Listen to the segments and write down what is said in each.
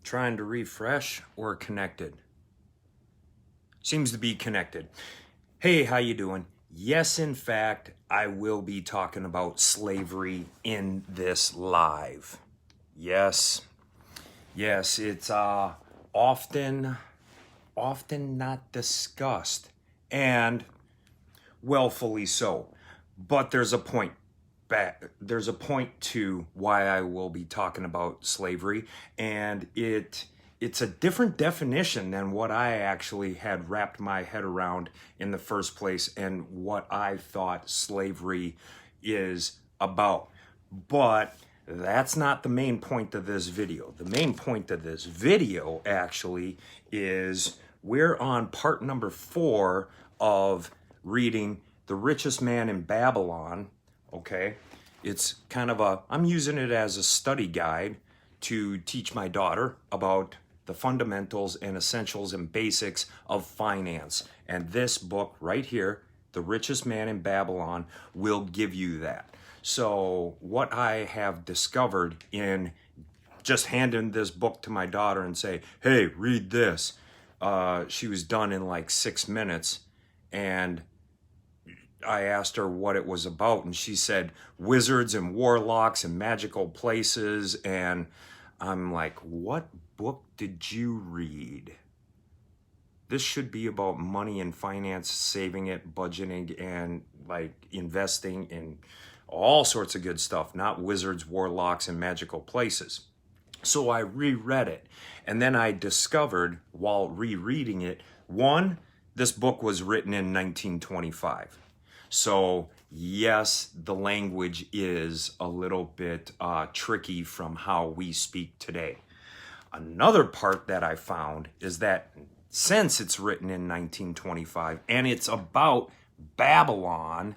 Trying to refresh or connected? Seems to be connected. Hey, how you doing? Yes, in fact, I will be talking about slavery in this live. Yes, it's often not discussed, and willfully so. But there's a point to why I will be talking about slavery, and it's a different definition than what I actually had wrapped my head around in the first place and what I thought slavery is about. But that's not the main point of this video. The main point of this video actually is we're on part number 4 of reading The Richest Man in Babylon. Okay, it's kind of I'm using it as a study guide to teach my daughter about the fundamentals and essentials and basics of finance. And this book right here, The Richest Man in Babylon, will give you that. So what I have discovered in just handing this book to my daughter and say, hey, read this. She was done in like 6 minutes, and I asked her what it was about, and she said wizards and warlocks and magical places, and I'm like, what book did you read? This should be about money and finance, saving it, budgeting, and like investing in all sorts of good stuff, not wizards, warlocks, and magical places. So I reread it, and then I discovered while rereading it, one, this book was written in 1925. So yes, the language is a little bit tricky from how we speak today. Another part that I found is that since it's written in 1925 and it's about Babylon,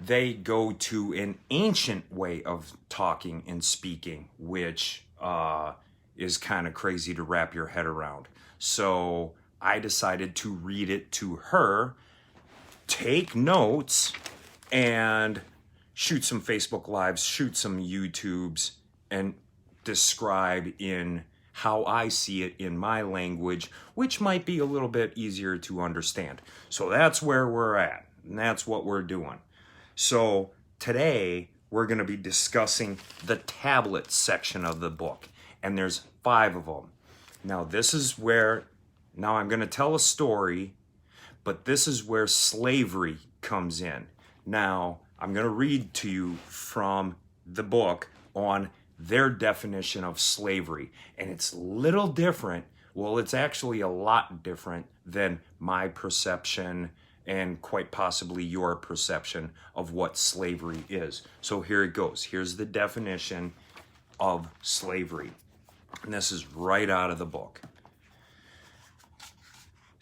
they go to an ancient way of talking and speaking, which is kind of crazy to wrap your head around. So I decided to read it to her, take notes, and shoot some Facebook Lives, shoot some YouTubes, and describe in how I see it in my language, which might be a little bit easier to understand. So that's where we're at, and that's what we're doing. So today we're going to be discussing the tablet section of the book, and there's 5 of them. Now I'm going to tell a story, but this is where slavery comes in. Now, I'm going to read to you from the book on their definition of slavery. And it's a little different. Well, it's actually a lot different than my perception and quite possibly your perception of what slavery is. So here it goes. Here's the definition of slavery. And this is right out of the book.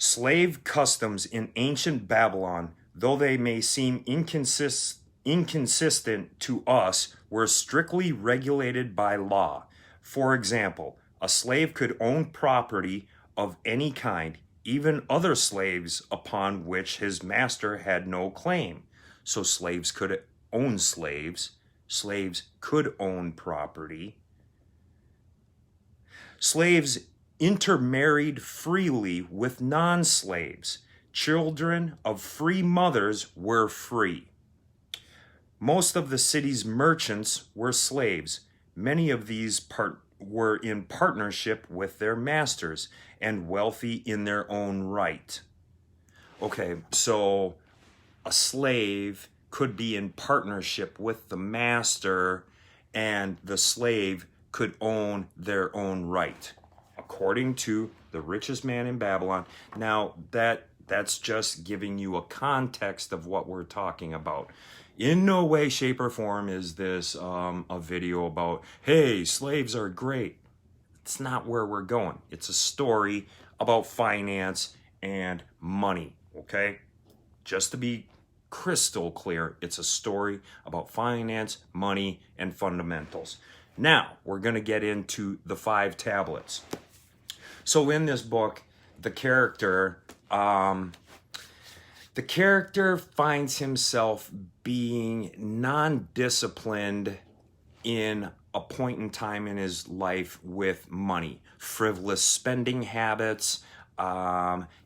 Slave customs in ancient Babylon, though they may seem inconsistent to us, were strictly regulated by law. For example, a slave could own property of any kind, even other slaves upon which his master had no claim. So slaves could own slaves. Slaves could own property. Slaves intermarried freely with non-slaves. Children of free mothers were free. Most of the city's merchants were slaves. Many of these were in partnership with their masters and wealthy in their own right. Okay, so a slave could be in partnership with the master, and the slave could own their own right, according to The Richest Man in Babylon. Now, that's just giving you a context of what we're talking about. In no way, shape, or form is this a video about, hey, slaves are great. It's not where we're going. It's a story about finance and money, okay? Just to be crystal clear, it's a story about finance, money, and fundamentals. Now, we're going to get into the 5 tablets. So in this book, the character finds himself being non-disciplined in a point in time in his life with money, frivolous spending habits.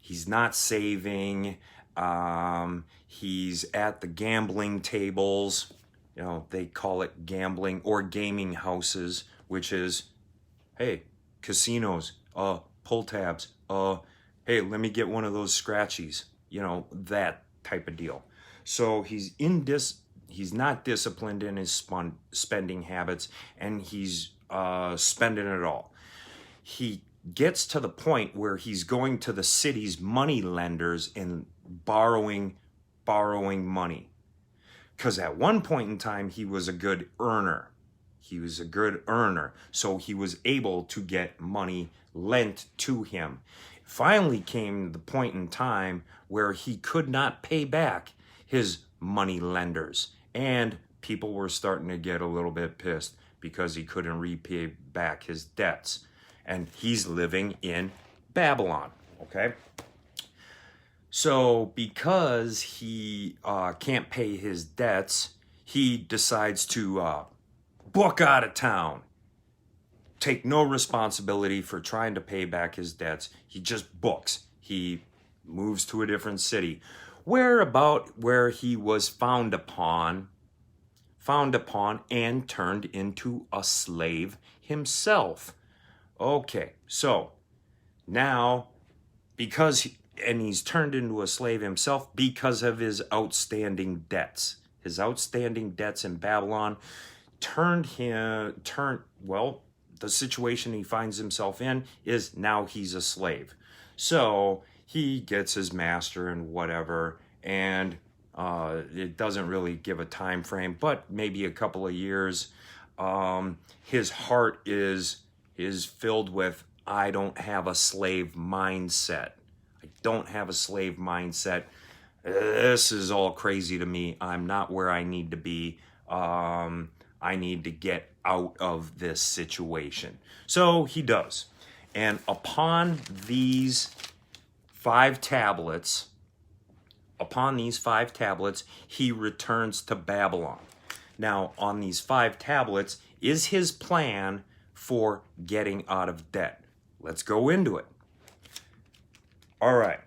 He's not saving. He's at the gambling tables. You know, they call it gambling or gaming houses, which is, hey, casinos, pull tabs, hey, let me get one of those scratchies, you know, that type of deal. So he's not disciplined in his spending habits, and he's spending it all. He gets to the point where he's going to the city's money lenders and borrowing money. Because at one point in time, he was a good earner. So he was able to get money lent to him. Finally came the point in time where he could not pay back his money lenders. And people were starting to get a little bit pissed because he couldn't repay back his debts. And he's living in Babylon, okay? So because he can't pay his debts, he decides to book out of town, take no responsibility for trying to pay back his debts. He just books. He moves to a different city, where he was found upon and turned into a slave himself. Okay, so now he's turned into a slave himself because of his outstanding debts. His outstanding debts in Babylon the situation he finds himself in is now he's a slave. So he gets his master and whatever, and it doesn't really give a time frame, but maybe a couple of years. His heart is filled with, I don't have a slave mindset. This is all crazy to me. I'm not where I need to be. I need to get out of this situation. So he does. And upon these 5 tablets, he returns to Babylon. Now, on these 5 tablets is his plan for getting out of debt. Let's go into it. All right.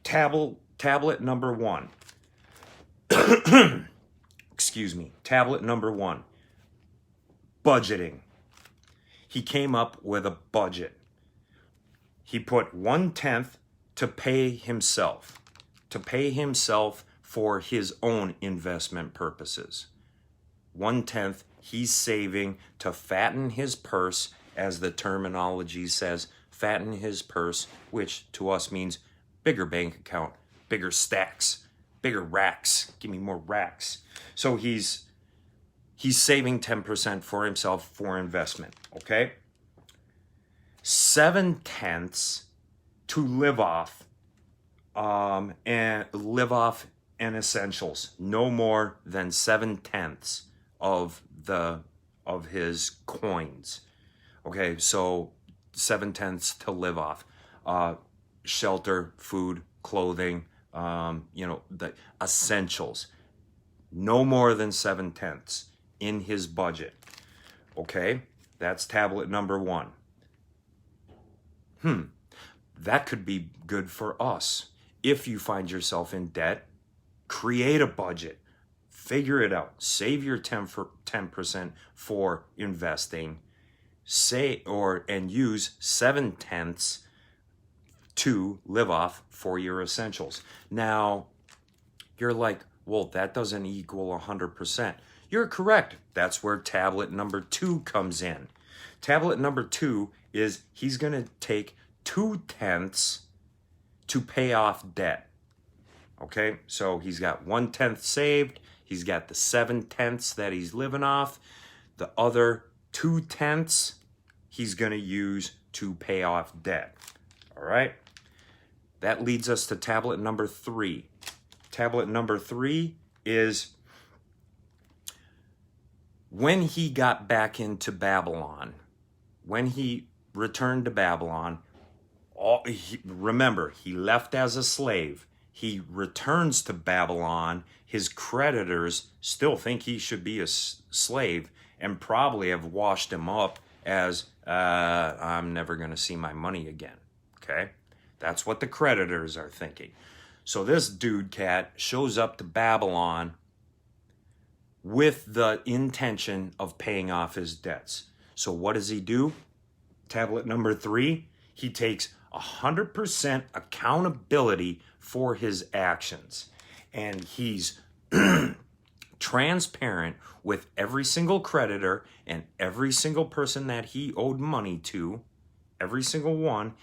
Tablet number 1. Excuse me. Tablet number 1. Budgeting. He came up with a budget. He put 1/10 to pay himself for his own investment purposes. 1/10 he's saving to fatten his purse, as the terminology says, fatten his purse, which to us means bigger bank account, bigger stacks, bigger racks. Give me more racks. So he's saving 10% for himself for investment, okay? 7/10 to live off, and essentials. No more than 7/10 of his coins. Okay, so 7/10 to live off. Shelter, food, clothing, the essentials. No more than 7/10 in his budget. Okay, that's tablet number 1. That could be good for us. If you find yourself in debt, create a budget. Figure it out. Save your 10% for investing. And use 7/10 to live off for your essentials. Now, you're like, well, that doesn't equal 100%. You're correct. That's where tablet number 2 comes in. Tablet number 2 is he's going to take 2/10 to pay off debt. Okay, so he's got 1/10 saved. He's got the 7/10 that he's living off. The other 2/10 he's going to use to pay off debt. All right, that leads us to tablet number 3. Tablet number 3 is when he got back into Babylon, when he returned to Babylon. Remember, he left as a slave. He returns to Babylon. His creditors still think he should be a slave, and probably have washed him up as, I'm never going to see my money again. Okay? That's what the creditors are thinking. So this dude cat shows up to Babylon with the intention of paying off his debts. So what does he do? Tablet number 3, he takes 100% accountability for his actions. And he's transparent with every single creditor and every single person that he owed money to, every single one,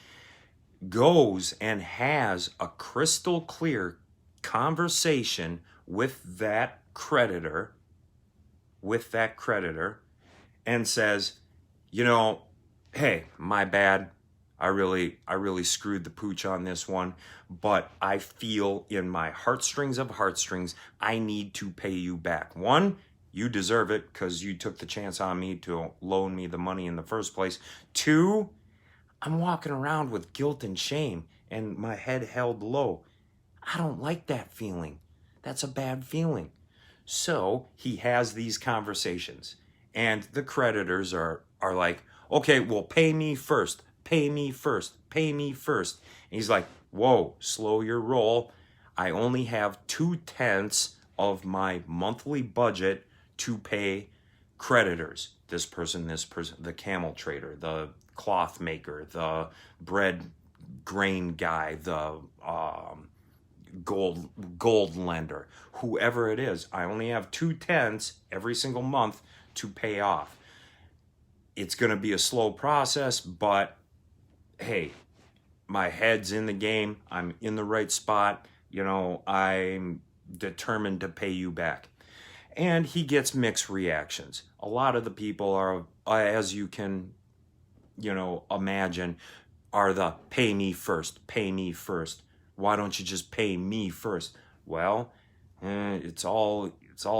goes and has a crystal clear conversation with that creditor, and says, hey, my bad. I really screwed the pooch on this one, but I feel in my heartstrings of heartstrings, I need to pay you back. 1, you deserve it because you took the chance on me to loan me the money in the first place. 2, I'm walking around with guilt and shame and my head held low. I don't like that feeling. That's a bad feeling. So he has these conversations, and the creditors are like, okay, well, pay me first. And he's like, whoa, slow your roll. I only have 2/10 of my monthly budget to pay creditors. This person, the camel trader, the cloth maker, the bread grain guy, the gold lender, whoever it is. I only have 2/10 every single month to pay off. It's going to be a slow process, but hey, my head's in the game. I'm in the right spot. I'm determined to pay you back. And he gets mixed reactions. A lot of the people are, as you can, imagine, are the pay me first. Why don't you just pay me first? Well, it's all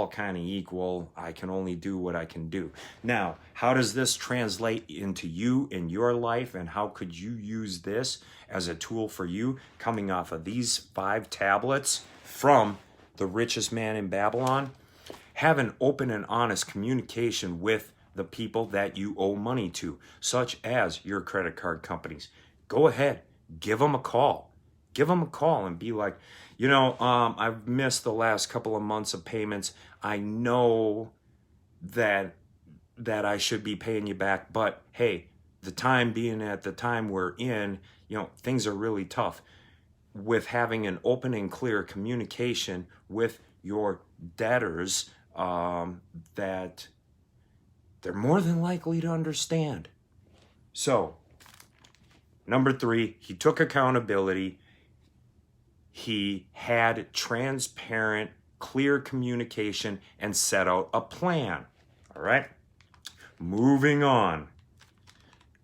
kind of equal. I can only do what I can do. Now, how does this translate into you in your life, and how could you use this as a tool for you coming off of these 5 tablets from the Richest Man in Babylon? Have an open and honest communication with the people that you owe money to, such as your credit card companies. Go ahead, give them a call. And be like, I've missed the last couple of months of payments. I know that I should be paying you back, but hey, the time being at the time we're in, things are really tough. With having an open and clear communication with your debtors, that they're more than likely to understand. So, number 3, he took accountability. He had transparent, clear communication and set out a plan. All right? Moving on.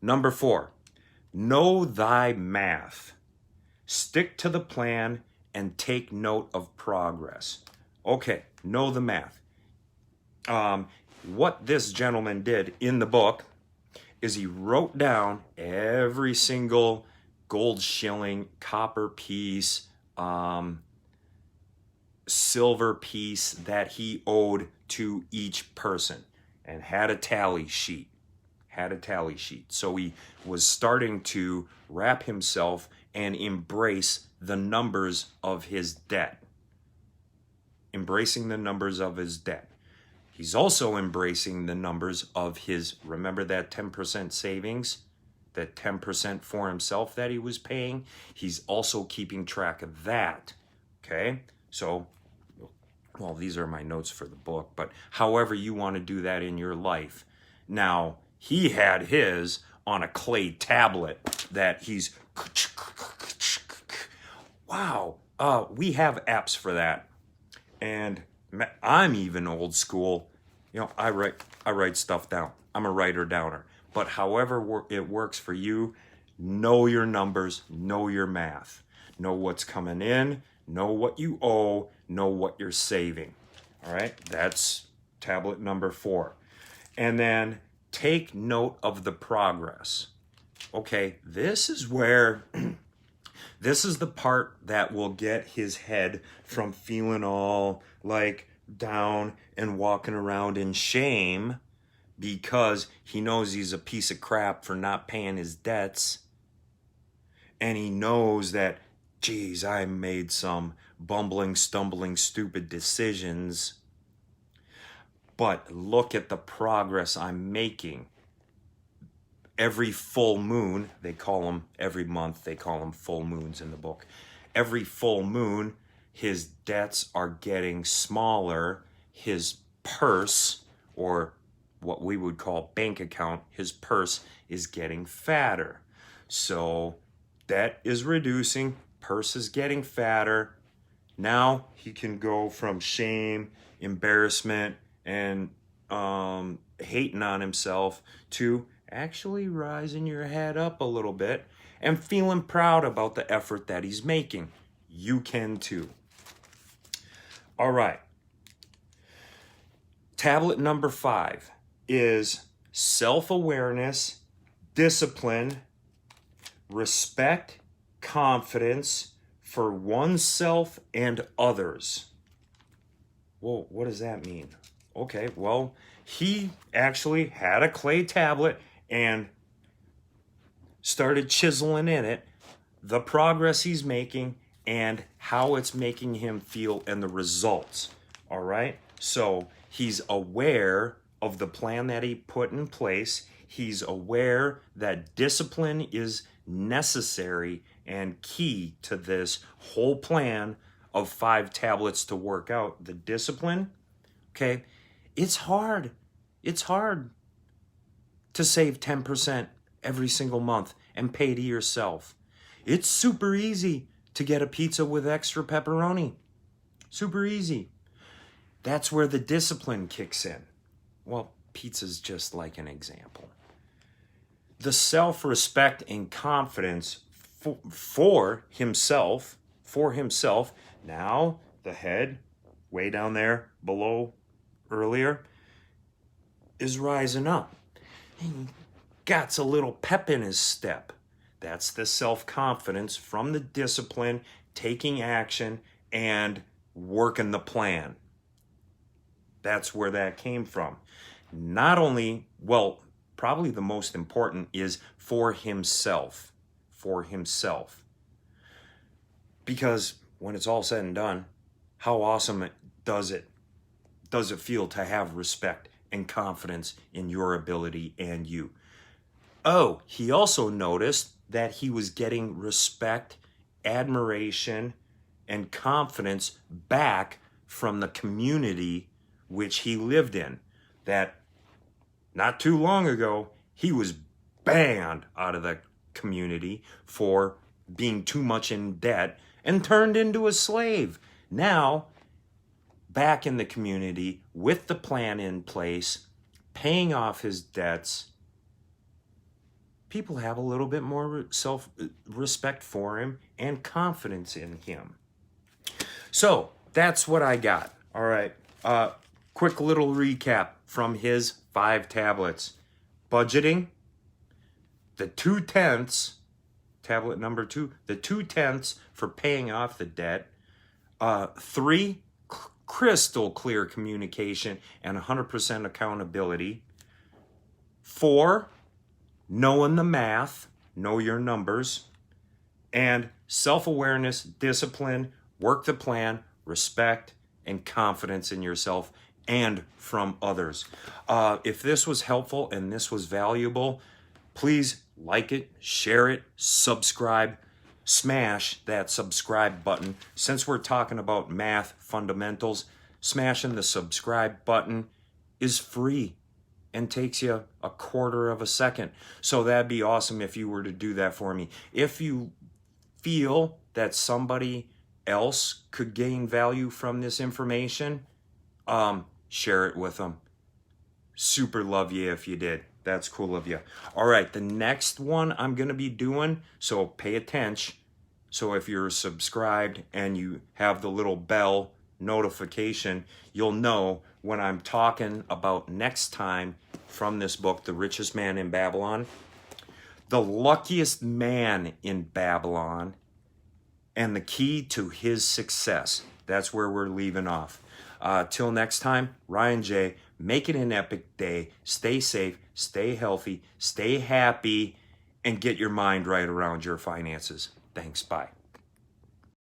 Number 4, know thy math. Stick to the plan and take note of progress. Okay, know the math. What this gentleman did in the book is he wrote down every single gold shilling, copper piece, silver piece that he owed to each person, and had a tally sheet. So he was starting to wrap himself and embrace the numbers of his debt. He's also embracing the numbers of his, remember that 10% savings, that 10% for himself that he was paying? He's also keeping track of that, okay? So, well, these are my notes for the book, but however you want to do that in your life. Now, he had his on a clay tablet that he's, wow, we have apps for that. And I'm even old school. I write stuff down. I'm a writer downer. But however it works for you, know your numbers, know your math. Know what's coming in, know what you owe, know what you're saving. All right? That's tablet number 4. And then take note of the progress. Okay, this is where, this is the part that will get his head from feeling all like down and walking around in shame because he knows he's a piece of crap for not paying his debts. And he knows that, geez, I made some bumbling, stumbling, stupid decisions. But look at the progress I'm making. Every full moon, they call them every month, they call them full moons in the book. Every full moon, his debts are getting smaller. His purse, or what we would call bank account, his purse is getting fatter. So debt is reducing, purse is getting fatter. Now he can go from shame, embarrassment, and hating on himself to actually rising your head up a little bit and feeling proud about the effort that he's making. You can too. All right. Tablet number 5 is self-awareness, discipline, respect, confidence for oneself and others. Whoa, what does that mean? Okay, well, he actually had a clay tablet and started chiseling in it the progress he's making and how it's making him feel and the results. All right? So he's aware of the plan that he put in place. He's aware that discipline is necessary and key to this whole plan of 5 tablets to work out. The discipline, okay, it's hard. It's hard to save 10% every single month and pay to yourself. It's super easy to get a pizza with extra pepperoni. Super easy. That's where the discipline kicks in. Well, pizza's just like an example. The self-respect and confidence for himself, now the head, way down there below earlier, is rising up. He got a little pep in his step. That's the self-confidence from the discipline, taking action, and working the plan. That's where that came from. Not only, well, probably the most important is for himself. For himself. Because when it's all said and done, how awesome does it feel to have respect and confidence in your ability and you? Oh, he also noticed that he was getting respect, admiration, and confidence back from the community which he lived in. That not too long ago, he was banned out of the community for being too much in debt and turned into a slave. Now, back in the community with the plan in place, paying off his debts, people have a little bit more self-respect for him and confidence in him. So that's what I got. All right. Quick little recap from his 5 tablets. Budgeting, the 2/10, tablet number 2, the 2/10 for paying off the debt. 3, crystal clear communication and 100% accountability. 4, knowing the math, know your numbers. And self-awareness, discipline, work the plan, respect, and confidence in yourself and from others. If this was helpful and this was valuable, please like it, share it, subscribe, smash that subscribe button. Since we're talking about math fundamentals, smashing the subscribe button is free and takes you a quarter of a second. So that'd be awesome if you were to do that for me. If you feel that somebody else could gain value from this information, share it with them. Super love you if you did. That's cool of you. All right, the next one I'm going to be doing, so pay attention. So if you're subscribed and you have the little bell notification, you'll know when I'm talking about next time from this book, The Richest Man in Babylon. The luckiest man in Babylon and the key to his success. That's where we're leaving off. Till next time, Ryan J. Make it an epic day. Stay safe, stay healthy, stay happy, and get your mind right around your finances. Thanks. Bye.